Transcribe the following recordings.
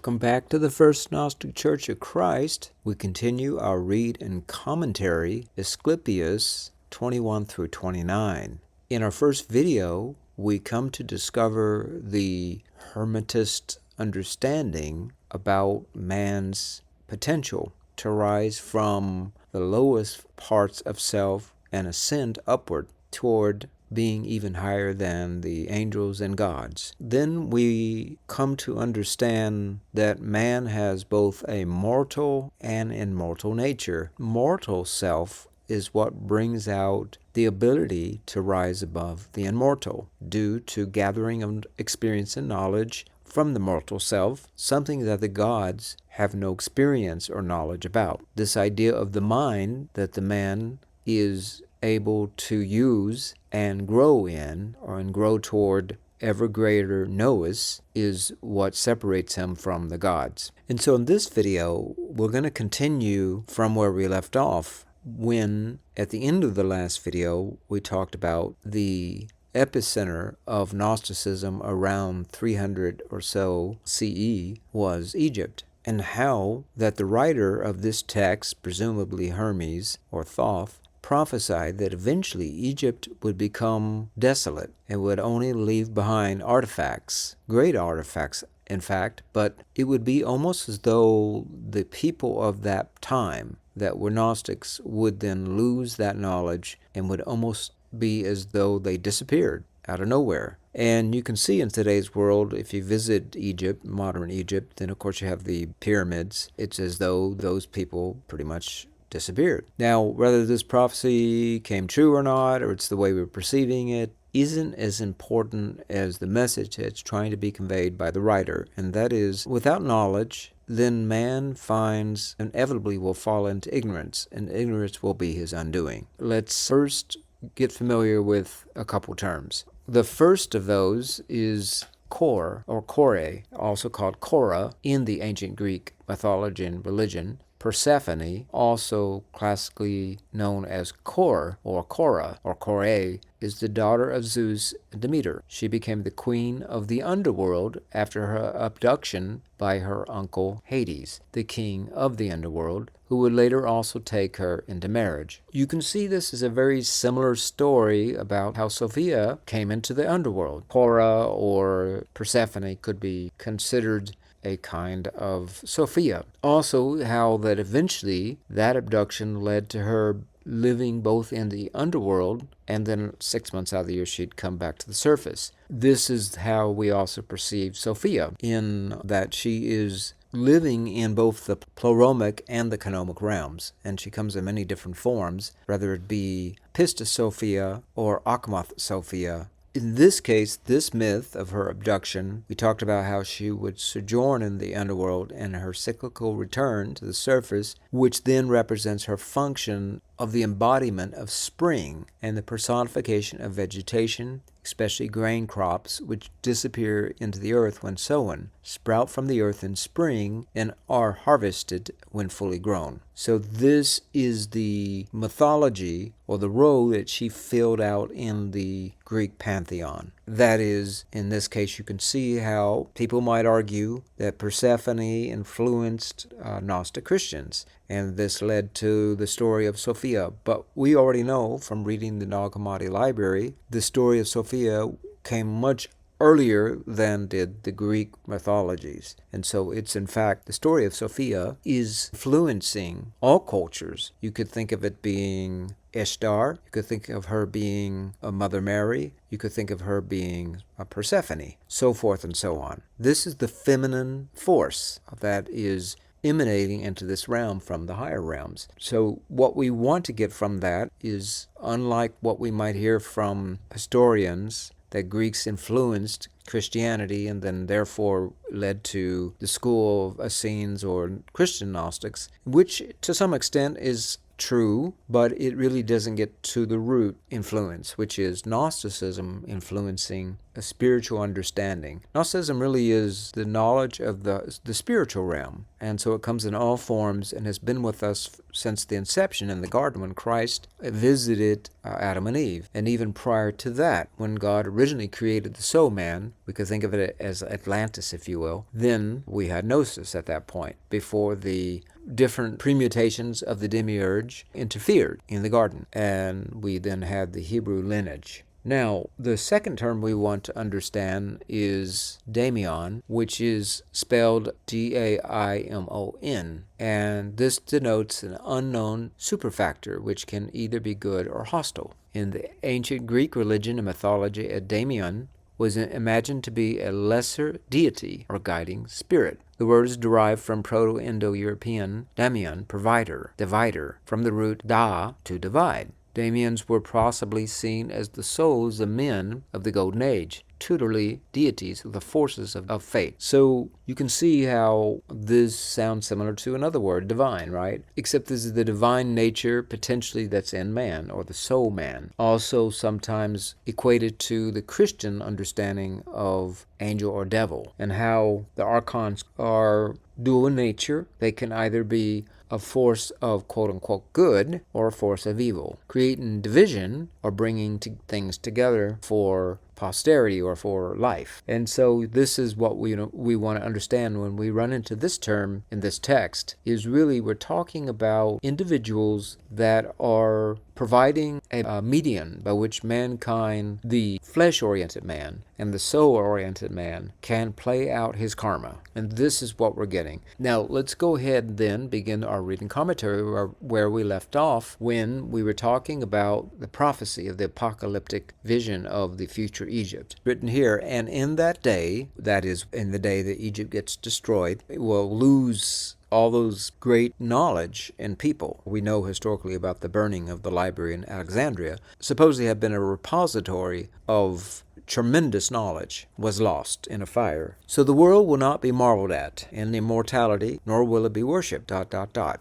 Welcome back to the First Gnostic Church of Christ. We continue our read and commentary, Asclepius 21 through 29. In our first video, we come to discover the Hermetist understanding about man's potential to rise from the lowest parts of self and ascend upward toward being even higher than the angels and gods. Then we come to understand that man has both a mortal and immortal nature. Mortal self is what brings out the ability to rise above the immortal due to gathering of experience and knowledge from the mortal self, something that the gods have no experience or knowledge about. This idea of the mind that the man is able to use and grow in, and grow toward ever greater nous, is what separates him from the gods. And so in this video, we're going to continue from where we left off, when at the end of the last video, we talked about the epicenter of Gnosticism around 300 or so CE was Egypt, and how that the writer of this text, presumably Hermes or Thoth, prophesied that eventually Egypt would become desolate and would only leave behind artifacts, great artifacts, in fact, but it would be almost as though the people of that time that were Gnostics would then lose that knowledge and would almost be as though they disappeared out of nowhere. And you can see in today's world, if you visit Egypt, modern Egypt, then of course you have the pyramids. It's as though those people pretty much disappeared. Now, whether this prophecy came true or not, or it's the way we're perceiving it, isn't as important as the message that's trying to be conveyed by the writer, and that is, without knowledge, then man finds inevitably will fall into ignorance, and ignorance will be his undoing. Let's first get familiar with a couple terms. The first of those is Kor, or Kore, also called Kora in the ancient Greek mythology and religion. Persephone, also classically known as Kor or Kora or Kore, is the daughter of Zeus and Demeter. She became the queen of the underworld after her abduction by her uncle Hades, the king of the underworld, who would later also take her into marriage. You can see this is a very similar story about how Sophia came into the underworld. Kora or Persephone could be considered a kind of Sophia. Also, how that eventually that abduction led to her living both in the underworld, and then 6 months out of the year she'd come back to the surface. This is how we also perceive Sophia, in that she is living in both the pleuromic and the canonic realms, and she comes in many different forms, whether it be Pistis Sophia or Akhmath Sophia. In this case, this myth of her abduction, we talked about how she would sojourn in the underworld and her cyclical return to the surface, which then represents her function of the embodiment of spring and the personification of vegetation, especially grain crops, which disappear into the earth when sown, sprout from the earth in spring, and are harvested when fully grown. So this is the mythology or the role that she filled out in the Greek pantheon. That is, in this case, you can see how people might argue that Persephone influenced Gnostic Christians, and this led to the story of Sophia. But we already know from reading the Nag Hammadi Library, the story of Sophia came much earlier than did the Greek mythologies. And so it's, in fact, the story of Sophia is influencing all cultures. You could think of it being Ishtar, you could think of her being a Mother Mary, you could think of her being a Persephone, so forth and so on. This is the feminine force that is emanating into this realm from the higher realms. So what we want to get from that is, unlike what we might hear from historians, that Greeks influenced Christianity and then therefore led to the school of Essenes or Christian Gnostics, which to some extent is true, but it really doesn't get to the root influence, which is Gnosticism influencing a spiritual understanding. Gnosticism really is the knowledge of the spiritual realm. And so it comes in all forms and has been with us since the inception in the garden when Christ visited Adam and Eve. And even prior to that, when God originally created the soul man, we could think of it as Atlantis, if you will, then we had Gnosis at that point, before the different permutations of the demiurge interfered in the garden. And we then had the Hebrew lineage. Now, the second term we want to understand is daimon, which is spelled Daimon, and this denotes an unknown superfactor, which can either be good or hostile. In the ancient Greek religion and mythology, a daimon was imagined to be a lesser deity or guiding spirit. The word is derived from Proto-Indo-European daimon, provider, divider, from the root da, to divide. Daimons were possibly seen as the souls of men of the Golden Age, tutelary deities of the forces of fate. So you can see how this sounds similar to another word, divine, right? Except this is the divine nature potentially that's in man, or the soul man. Also sometimes equated to the Christian understanding of angel or devil, and how the archons are dual in nature. They can either be a force of quote-unquote good or a force of evil, creating division or bringing things together for posterity or for life. And so this is what we want to understand when we run into this term in this text, is really we're talking about individuals that are providing a median by which mankind, the flesh-oriented man and the soul-oriented man, can play out his karma. And this is what we're getting. Now, let's go ahead and then begin our reading commentary where we left off when we were talking about the prophecy of the apocalyptic vision of the future Egypt. Written here, and in that day, that is, in the day that Egypt gets destroyed, it will lose all those great knowledge and people. We know historically about the burning of the library in Alexandria, supposedly had been a repository of tremendous knowledge, was lost in a fire. So the world will not be marveled at in immortality, nor will it be worshipped, ...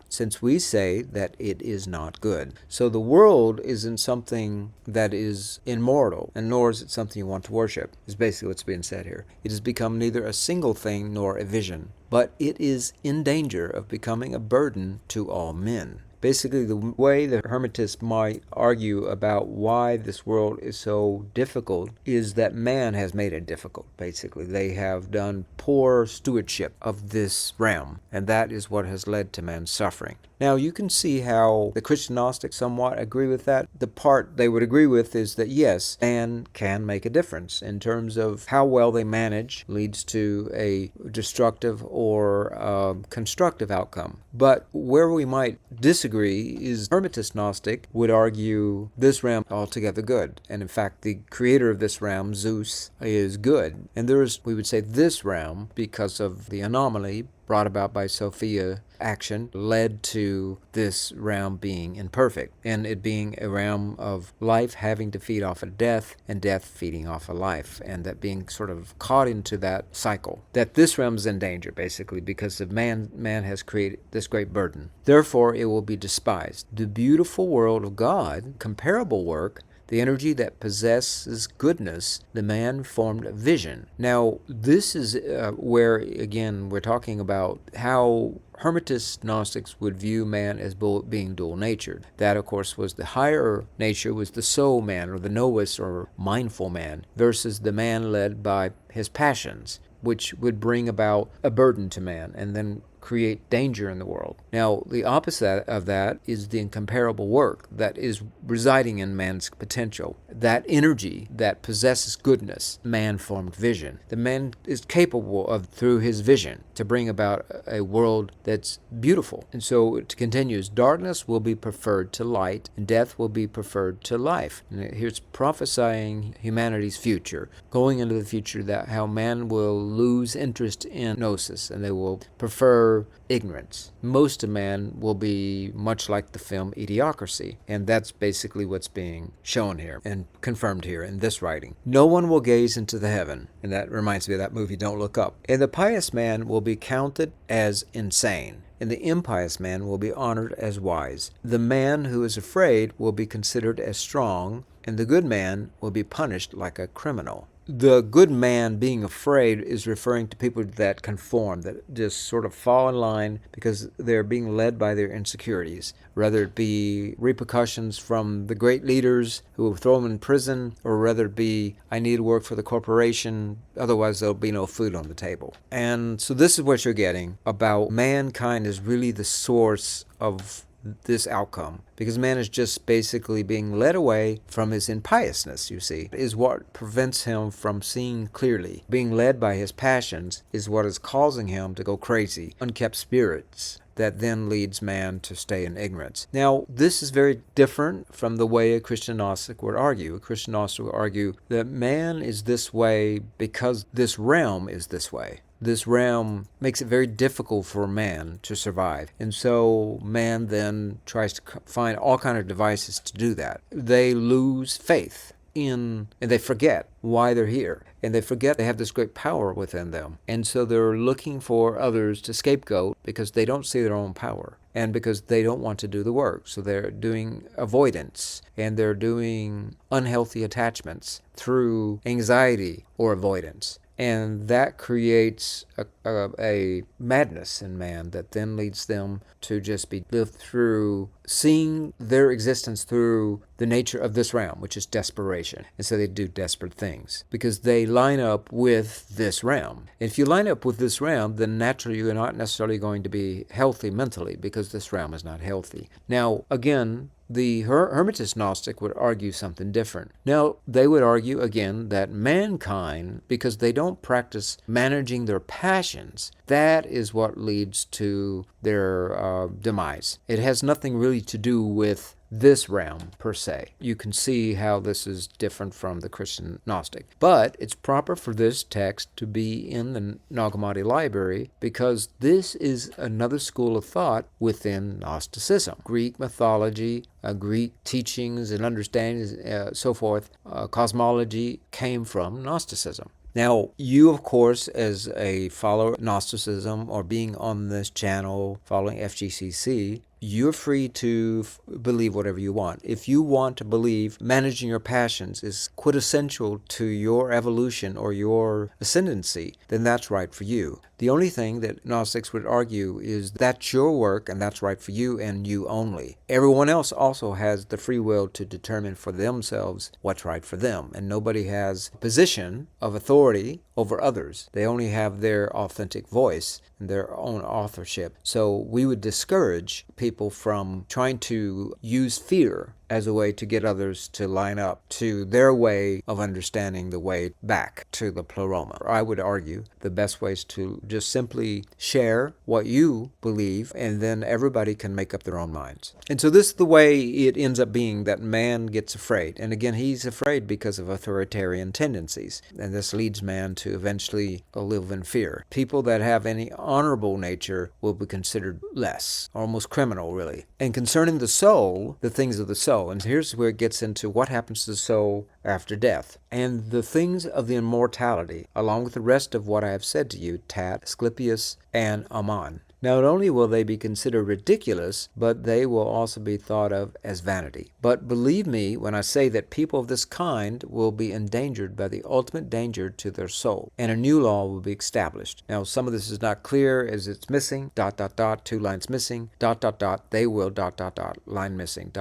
since we say that it is not good. So the world isn't something that is immortal, and nor is it something you want to worship, is basically what's being said here. It has become neither a single thing nor a vision, but it is in danger of becoming a burden to all men. Basically, the way the Hermetists might argue about why this world is so difficult is that man has made it difficult, basically. They have done poor stewardship of this realm, and that is what has led to man's suffering. Now, you can see how the Christian Gnostics somewhat agree with that. The part they would agree with is that, yes, man can make a difference in terms of how well they manage leads to a destructive or constructive outcome. But where we might disagree is Hermetist Gnostic would argue this realm altogether good. And in fact, the creator of this realm, Zeus, is good. And there is, we would say, this realm, because of the anomaly brought about by Sophia action, led to this realm being imperfect, and it being a realm of life having to feed off of death, and death feeding off of life, and that being sort of caught into that cycle. That this realm is in danger, basically, because of man has created this great burden. Therefore, it will be despised. The beautiful world of God, comparable work, the energy that possesses goodness, the man formed vision. Now, this is where, again, we're talking about how Hermetist Gnostics would view man as being dual-natured. That, of course, was the higher nature, was the soul man, or the knowist or mindful man, versus the man led by his passions, which would bring about a burden to man and then create danger in the world. Now, the opposite of that is the incomparable work that is residing in man's potential. That energy that possesses goodness, man-formed vision. The man is capable of, through his vision, to bring about a world that's beautiful. And so it continues, darkness will be preferred to light, and death will be preferred to life. And here's prophesying humanity's future, going into the future, that how man will lose interest in gnosis, and they will prefer ignorance. Most of man will be much like the film Idiocracy, and that's basically what's being shown here and confirmed here in this writing. No one will gaze into the heaven, and that reminds me of that movie Don't Look Up. And the pious man will be counted as insane, and the impious man will be honored as wise. The man who is afraid will be considered as strong, and the good man will be punished like a criminal. the good man being afraid is referring to people that conform, that just sort of fall in line because they're being led by their insecurities, whether it be repercussions from the great leaders who will throw them in prison, or whether it be, I need to work for the corporation, otherwise there'll be no food on the table. And so this is what you're getting about mankind is really the source of this outcome, because man is just basically being led away from his impiousness, you see, is what prevents him from seeing clearly. Being led by his passions is what is causing him to go crazy. Unkept spirits that then leads man to stay in ignorance. Now, this is very different from the way a Christian Gnostic would argue. A Christian Gnostic would argue that man is this way because this realm is this way. This realm makes it very difficult for man to survive. And so man then tries to find all kinds of devices to do that. They lose faith and they forget why they're here. And they forget they have this great power within them. And so they're looking for others to scapegoat because they don't see their own power and because they don't want to do the work. So they're doing avoidance and they're doing unhealthy attachments through anxiety or avoidance. And that creates a madness in man that then leads them to just be lived through seeing their existence through the nature of this realm, which is desperation. And so they do desperate things because they line up with this realm. If you line up with this realm, then naturally you're not necessarily going to be healthy mentally because this realm is not healthy. Now, again, the Hermetist Gnostic would argue something different. Now, they would argue, again, that mankind, because they don't practice managing their passions, that is what leads to their demise. It has nothing really to do with this realm per se. You can see how this is different from the Christian Gnostic. But it's proper for this text to be in the Nag Hammadi Library because this is another school of thought within Gnosticism. Greek mythology, Greek teachings and understandings, so forth, cosmology came from Gnosticism. Now, you, of course, as a follower of Gnosticism or being on this channel following FGCC, you're free to believe whatever you want. If you want to believe managing your passions is quintessential to your evolution or your ascendancy, then that's right for you. The only thing that Gnostics would argue is that's your work and that's right for you and you only. Everyone else also has the free will to determine for themselves what's right for them. And nobody has a position of authority over others. They only have their authentic voice and their own authorship. So we would discourage people from trying to use fear as a way to get others to line up to their way of understanding the way back to the pleroma. I would argue the best way is to just simply share what you believe, and then everybody can make up their own minds. And so this is the way it ends up being, that man gets afraid. And again, he's afraid because of authoritarian tendencies. And this leads man to eventually live in fear. People that have any honorable nature will be considered less, almost criminal, really. And concerning the soul, the things of the soul, and here's where it gets into what happens to the soul after death. And the things of the immortality, along with the rest of what I have said to you, Tat, Asclepius, and Ammon. Not only will they be considered ridiculous, but they will also be thought of as vanity. But believe me when I say that people of this kind will be endangered by the ultimate danger to their soul, and a new law will be established. Now, some of this is not clear as it's missing, ... 2 lines missing, ... they will ... line missing, ...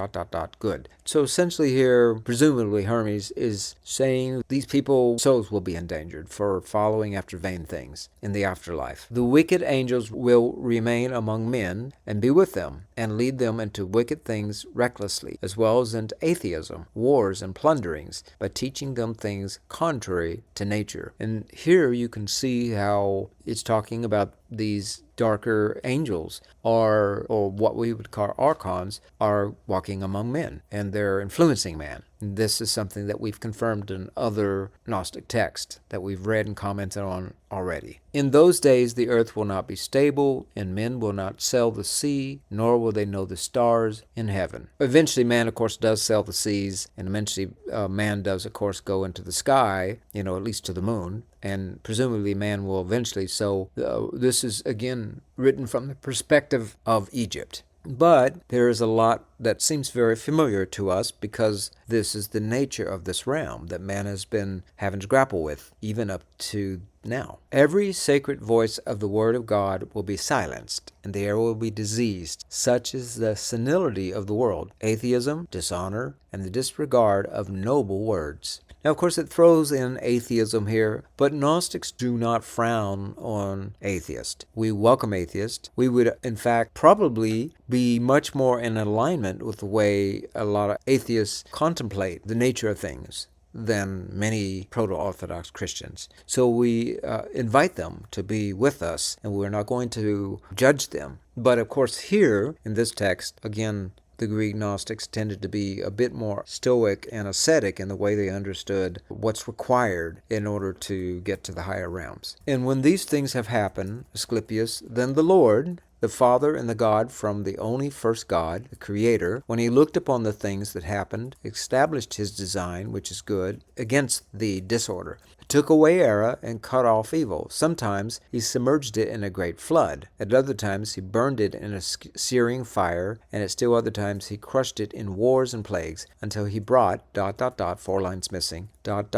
good. So essentially here, presumably Hermes is saying these people's souls will be endangered for following after vain things in the afterlife. The wicked angels will remain among men and be with them and lead them into wicked things recklessly, as well as into atheism, wars, and plunderings, by teaching them things contrary to nature. And here you can see how it's talking about these darker angels or what we would call archons are walking among men and they're influencing man. And this is something that we've confirmed in other Gnostic texts that we've read and commented on already. In those days the earth will not be stable, and men will not sail the sea, nor will they know the stars in heaven. Eventually man, of course, does sail the seas, and eventually man does, of course, go into the sky, at least to the moon, and presumably man will eventually. So this is, again, written from the perspective of Egypt. But there is a lot that seems very familiar to us because this is the nature of this realm that man has been having to grapple with, even up to now. Every sacred voice of the Word of God will be silenced, and the air will be diseased. Such is the senility of the world, atheism, dishonor, and the disregard of noble words. Now, of course, it throws in atheism here, but Gnostics do not frown on atheists. We welcome atheists. We would, in fact, probably be much more in alignment with the way a lot of atheists contemplate the nature of things than many proto-Orthodox Christians. So we invite them to be with us, and we're not going to judge them. But, of course, here in this text, again, the Greek Gnostics tended to be a bit more stoic and ascetic in the way they understood what's required in order to get to the higher realms. And when these things have happened, Asclepius, then the Lord, the Father and the God from the only first God, the Creator, when he looked upon the things that happened, established his design, which is good, against the disorder, took away error and cut off evil. Sometimes he submerged it in a great flood. At other times he burned it in a searing fire, and at still other times he crushed it in wars and plagues, until he brought ... 4 lines missing ... of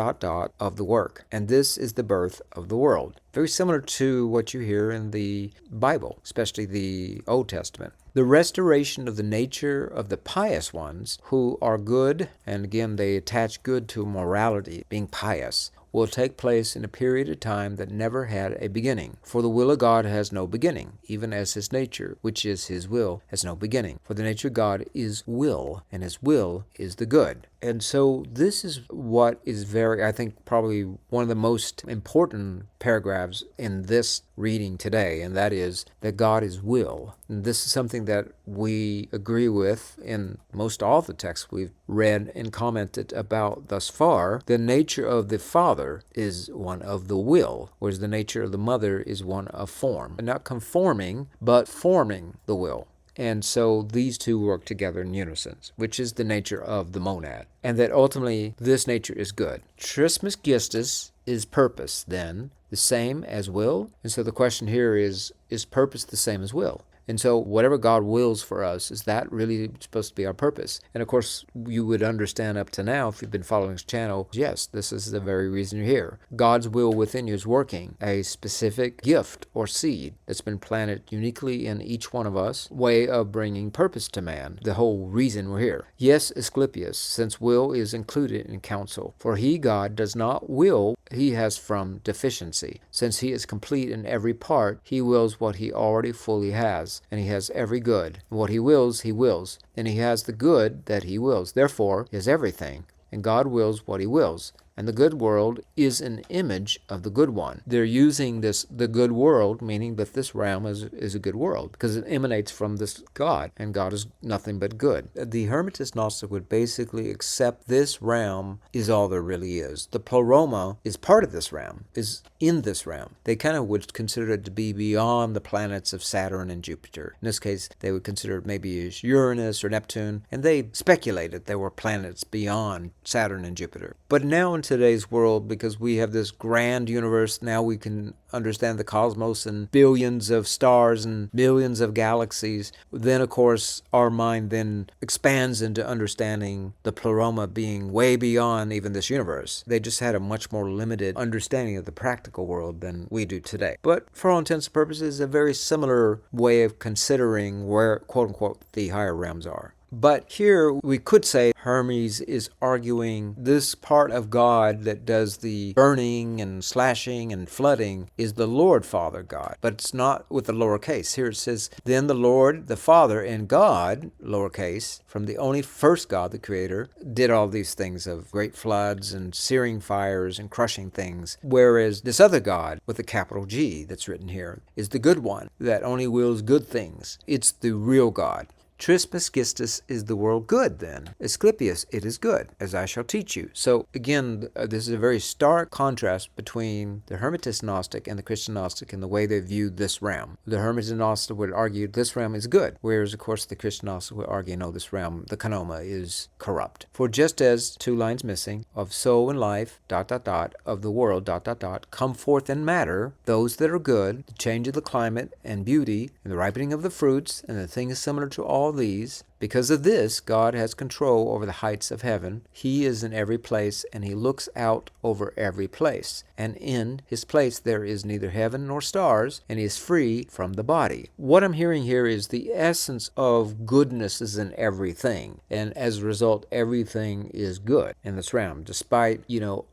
the work. And this is the birth of the world. Very similar to what you hear in the Bible, especially the Old Testament. The restoration of the nature of the pious ones who are good, and again they attach good to morality, being pious, will take place in a period of time that never had a beginning. For the will of God has no beginning, even as his nature, which is his will, has no beginning. For the nature of God is will, and his will is the good. And so this is what is very, I think, probably one of the most important paragraphs in this reading today, and that is that God is will. And this is something that we agree with in most all the texts we've read and commented about thus far. The nature of the Father is one of the will, whereas the nature of the Mother is one of form. And not conforming, but forming the will. And so these two work together in unison, which is the nature of the monad. And that ultimately this nature is good. Trismegistus is purpose, then, the same as will? And so the question here is purpose the same as will? And so whatever God wills for us, is that really supposed to be our purpose? And of course, you would understand up to now, if you've been following this channel, yes, this is the very reason you're here. God's will within you is working, a specific gift or seed that's been planted uniquely in each one of us, way of bringing purpose to man, the whole reason we're here. Yes, Asclepius, since will is included in counsel, for he, God, does not will he has from deficiency. Since he is complete in every part, he wills what he already fully has, and he has every good. And what he wills, and he has the good that he wills. Therefore, he has everything, and God wills what he wills. And the good world is an image of the good one. They're using this, the good world, meaning that this realm is a good world, because it emanates from this God, and God is nothing but good. The Hermetist Gnostic would basically accept this realm is all there really is. The pleroma is part of this realm, is in this realm. They kind of would consider it to be beyond the planets of Saturn and Jupiter. In this case, they would consider it maybe as Uranus or Neptune, and they speculated there were planets beyond Saturn and Jupiter. But now in today's world, because we have this grand universe, now we can understand the cosmos and billions of stars and millions of galaxies. Then, of course, our mind then expands into understanding the pleroma being way beyond even this universe. They just had a much more limited understanding of the practical world than we do today. But for all intents and purposes, a very similar way of considering where, quote-unquote, the higher realms are. But here we could say Hermes is arguing this part of God that does the burning and slashing and flooding is the Lord Father God. But it's not with the lowercase. Here it says, then the Lord, the Father, and God, lowercase, from the only first God, the Creator, did all these things of great floods and searing fires and crushing things. Whereas this other God, with a capital G that's written here, is the good one that only wills good things. It's the real God. Trismegistus, is the world good then? Asclepius, it is good, as I shall teach you. So again, this is a very stark contrast between the Hermetist Gnostic and the Christian Gnostic in the way they view this realm. The Hermetist Gnostic would argue this realm is good, whereas of course the Christian Gnostic would argue, no, this realm, the Kanoma, is corrupt. For just as, 2 lines missing, of soul and life, ... of the world, ... come forth in matter, those that are good, the change of the climate and beauty, and the ripening of the fruits, and the thing is similar to all these. Because of this, God has control over the heights of heaven. He is in every place, and he looks out over every place. And in his place there is neither heaven nor stars, and he is free from the body. What I'm hearing here is the essence of goodness is in everything. And as a result, everything is good in this realm, despite,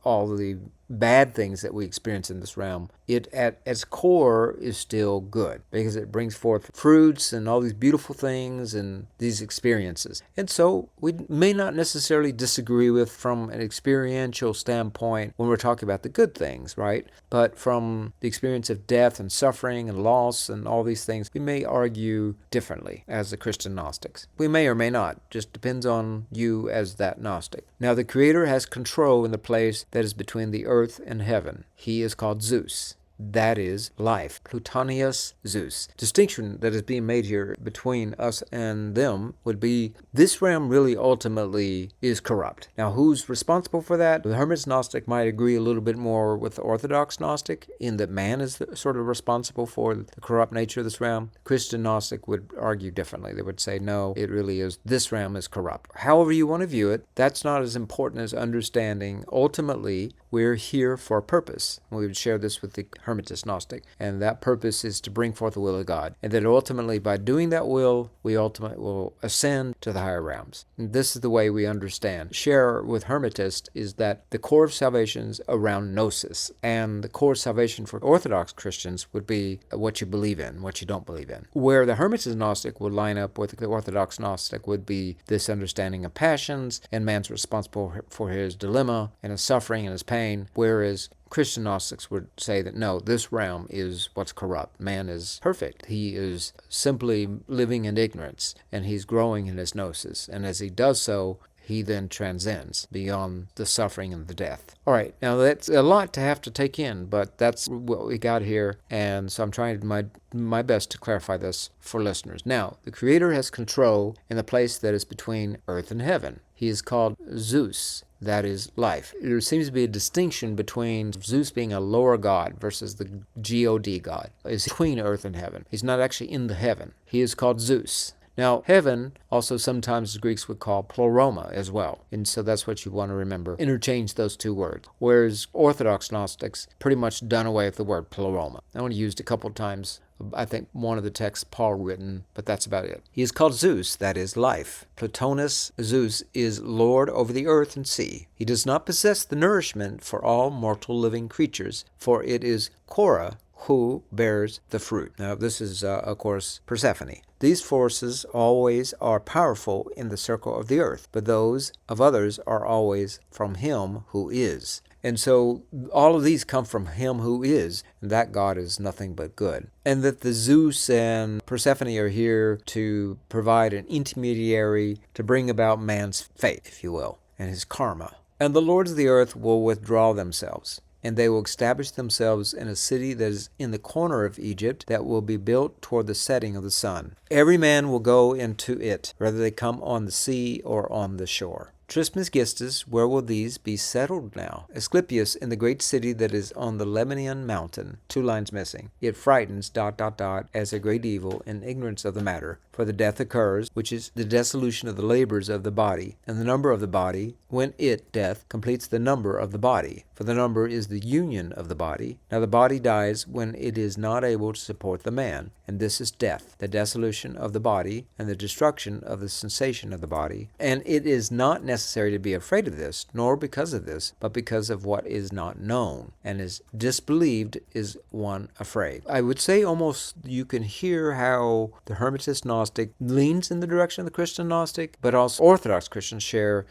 all the bad things that we experience in this realm. It at its core is still good because it brings forth fruits and all these beautiful things and these experiences. And so we may not necessarily disagree with from an experiential standpoint when we're talking about the good things, right? But from the experience of death and suffering and loss and all these things, we may argue differently as the Christian Gnostics. We may or may not. Just depends on you as that Gnostic. Now the Creator has control in the place that is between the earth and heaven. He is called Zeus. That is life. Plutonius Zeus. Distinction that is being made here between us and them would be this realm really ultimately is corrupt. Now, who's responsible for that? The Hermetist Gnostic might agree a little bit more with the Orthodox Gnostic in that man is sort of responsible for the corrupt nature of this realm. Christian Gnostic would argue differently. They would say, no, it really is, this realm is corrupt. However you want to view it, that's not as important as understanding ultimately we're here for a purpose. We would share this with the Hermetist Gnostic, and that purpose is to bring forth the will of God, and that ultimately by doing that will, we ultimately will ascend to the higher realms. And this is the way we understand. Share with Hermetist is that the core of salvation is around gnosis, and the core of salvation for Orthodox Christians would be what you believe in, what you don't believe in. Where the Hermetist Gnostic would line up with the Orthodox Gnostic would be this understanding of passions, and man's responsible for his dilemma and his suffering and his pain, whereas Christian Gnostics would say that no, this realm is what's corrupt. Man is perfect. He is simply living in ignorance, and he's growing in his gnosis. And as he does so, he then transcends beyond the suffering and the death. All right, now that's a lot to have to take in, but that's what we got here, and so I'm trying my best to clarify this for listeners. Now, the Creator has control in the place that is between earth and heaven. He is called Zeus. That is life. There seems to be a distinction between Zeus being a lower god versus the God God. Is between earth and heaven. He's not actually in the heaven. He is called Zeus. Now, heaven, also sometimes the Greeks would call pleroma as well. And so that's what you want to remember. Interchange those two words. Whereas Orthodox Gnostics pretty much done away with the word pleroma. I only used a couple times. I think one of the texts Paul written, but that's about it. He is called Zeus, that is life. Plutonus Zeus is Lord over the earth and sea. He does not possess the nourishment for all mortal living creatures, for it is Cora who bears the fruit. Now this is, of course, Persephone. These forces always are powerful in the circle of the earth, but those of others are always from him who is. And so all of these come from him who is, and that God is nothing but good. And that the Zeus and Persephone are here to provide an intermediary to bring about man's fate, if you will, and his karma. And the lords of the earth will withdraw themselves, and they will establish themselves in a city that is in the corner of Egypt that will be built toward the setting of the sun. Every man will go into it, whether they come on the sea or on the shore. Trismegistus, where will these be settled now? Asclepius, in the great city that is on the Lemnian mountain. 2 lines missing. It frightens ... as a great evil in ignorance of the matter. For the death occurs, which is the dissolution of the labors of the body, and the number of the body, when it, death, completes the number of the body. For the number is the union of the body. Now the body dies when it is not able to support the man, and this is death, the dissolution of the body, and the destruction of the sensation of the body. And it is not necessary to be afraid of this, nor because of this, but because of what is not known, and is disbelieved is one afraid. I would say almost you can hear how the Hermetist Gnostic leans in the direction of the Christian Gnostic, but also Orthodox Christians share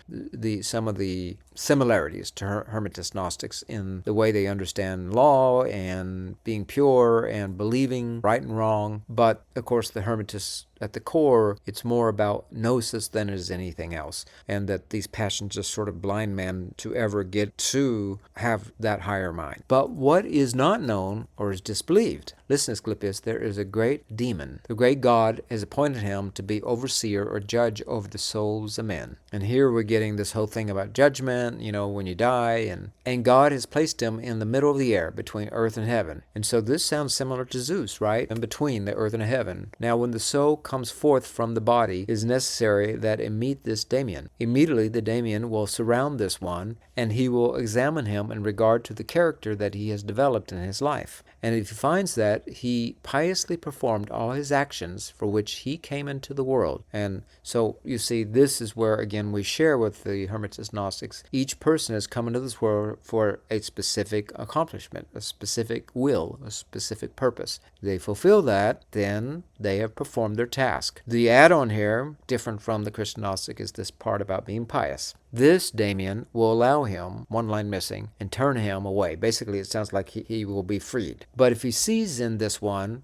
some of the similarities to Hermetist Gnostics in the way they understand law and being pure and believing right and wrong. But of course the Hermetists at the core, it's more about gnosis than it is anything else, and that these passions just sort of blind man to ever get to have that higher mind. But what is not known or is disbelieved? Listen, Asclepius, there is a great demon. The great God has appointed him to be overseer or judge over the souls of men. And here we're getting this whole thing about judgment, when you die, and God has placed him in the middle of the air between earth and heaven. And so this sounds similar to Zeus, right? In between the earth and heaven. Now, when the soul comes forth from the body, it is necessary that it meet this daemon. Immediately the daemon will surround this one, and he will examine him in regard to the character that he has developed in his life. And if he finds that he piously performed all his actions for which he came into the world. And so, you see, this is where, again, we share with the Hermetist Gnostics. Each person has come into this world for a specific accomplishment, a specific will, a specific purpose. If they fulfill that, then they have performed their task. The add-on here, different from the Christian Gnostic, is this part about being pious. This daemon will allow him, one line missing, and turn him away. Basically, it sounds like he will be freed. But if he sees in this one, ...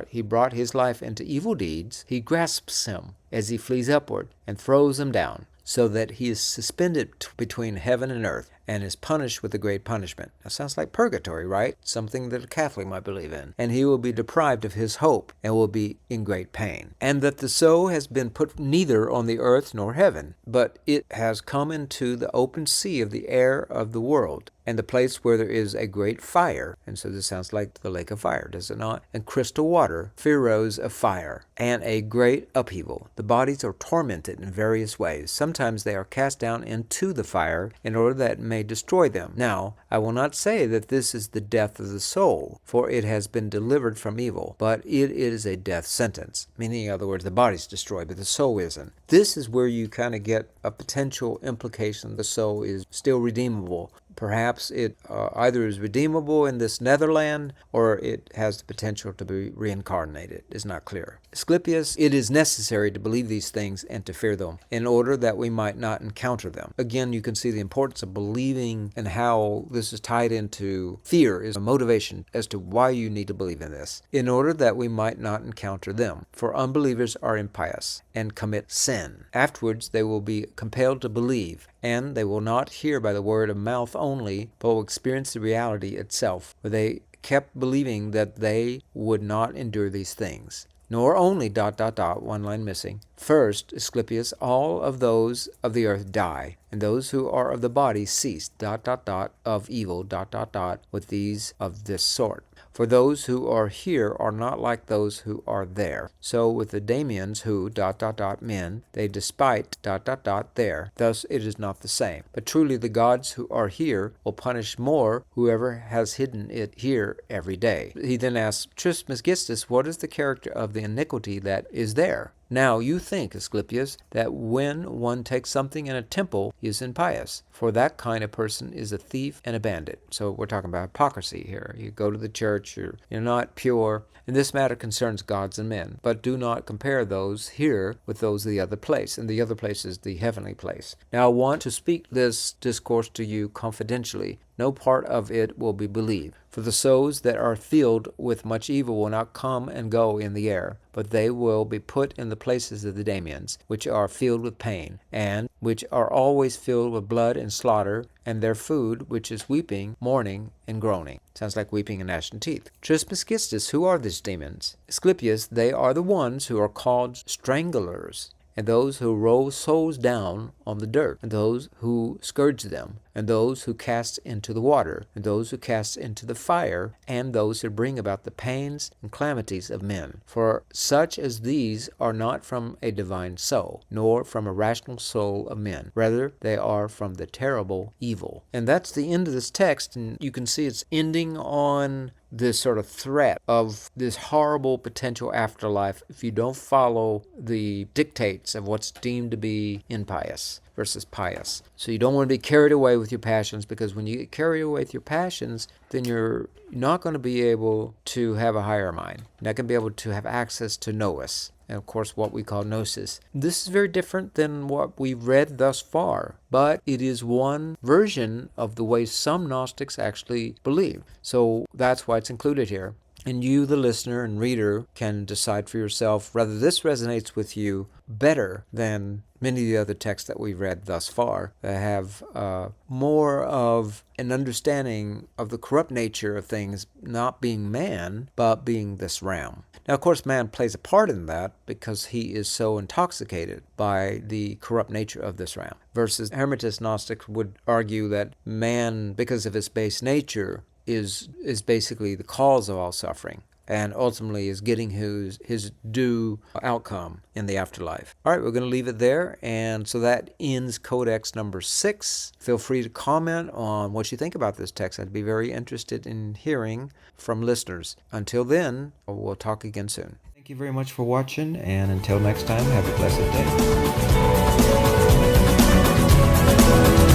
he brought his life into evil deeds, he grasps him as he flees upward and throws him down, so that he is suspended between heaven and earth and is punished with a great punishment. That sounds like purgatory, right? Something that a Catholic might believe in. And he will be deprived of his hope and will be in great pain. And that the soul has been put neither on the earth nor heaven, but it has come into the open sea of the air of the world, and the place where there is a great fire. And so this sounds like the lake of fire, does it not? And crystal water, furrows of fire, and a great upheaval. The bodies are tormented in various ways. Sometimes they are cast down into the fire in order that it may destroy them. Now, I will not say that this is the death of the soul, for it has been delivered from evil, but it is a death sentence, meaning, in other words, the body's destroyed, but the soul isn't. This is where you kind of get a potential implication the soul is still redeemable. Perhaps it either is redeemable in this netherland, or it has the potential to be reincarnated. It's not clear. Asclepius, it is necessary to believe these things and to fear them, in order that we might not encounter them. Again, you can see the importance of believing and how this is tied into fear is a motivation as to why you need to believe in this, in order that we might not encounter them. For unbelievers are impious and commit sin. Afterwards they will be compelled to believe, and they will not hear by the word of mouth only, but will experience the reality itself, for they kept believing that they would not endure these things. Nor only ... one line missing. First, Asclepius, all of those of the earth die, and those who are of the body cease ... of evil ... with these of this sort. For those who are here are not like those who are there. So with the daemons who ... men, they despite ... there. Thus it is not the same. But truly the gods who are here will punish more whoever has hidden it here every day. He then asks, Trismegistus, what is the character of the iniquity that is there? Now you think, Asclepius, that when one takes something in a temple, he is impious, for that kind of person is a thief and a bandit. So we're talking about hypocrisy here. You go to the church, you're not pure. And this matter concerns gods and men, but do not compare those here with those of the other place. And the other place is the heavenly place. Now I want to speak this discourse to you confidentially. No part of it will be believed. For the souls that are filled with much evil will not come and go in the air, but they will be put in the places of the daemons, which are filled with pain, and which are always filled with blood and slaughter, and their food, which is weeping, mourning, and groaning. Sounds like weeping and gnashing teeth. Trismegistus, who are these demons? Asclepius, they are the ones who are called stranglers, and those who roll souls down on the dirt, and those who scourge them, and those who cast into the water, and those who cast into the fire, and those who bring about the pains and calamities of men. For such as these are not from a divine soul, nor from a rational soul of men. Rather, they are from the terrible evil. And that's the end of this text, and you can see it's ending on this sort of threat of this horrible potential afterlife if you don't follow the dictates of what's deemed to be impious versus pious. So you don't want to be carried away with your passions, because when you get carried away with your passions, then you're not going to be able to have a higher mind. You're not going to be able to have access to nous, and of course what we call gnosis. This is very different than what we've read thus far, but it is one version of the way some Gnostics actually believe. So that's why it's included here. And you, the listener and reader, can decide for yourself whether this resonates with you better than many of the other texts that we've read thus far that have more of an understanding of the corrupt nature of things not being man, but being this realm. Now, of course, man plays a part in that because he is so intoxicated by the corrupt nature of this realm. Versus Hermetist Gnostics would argue that man, because of his base nature, is basically the cause of all suffering and ultimately is getting his due outcome in the afterlife. All right, we're going to leave it there. And so that ends Codex number 6. Feel free to comment on what you think about this text. I'd be very interested in hearing from listeners. Until then, we'll talk again soon. Thank you very much for watching, and until next time, have a blessed day.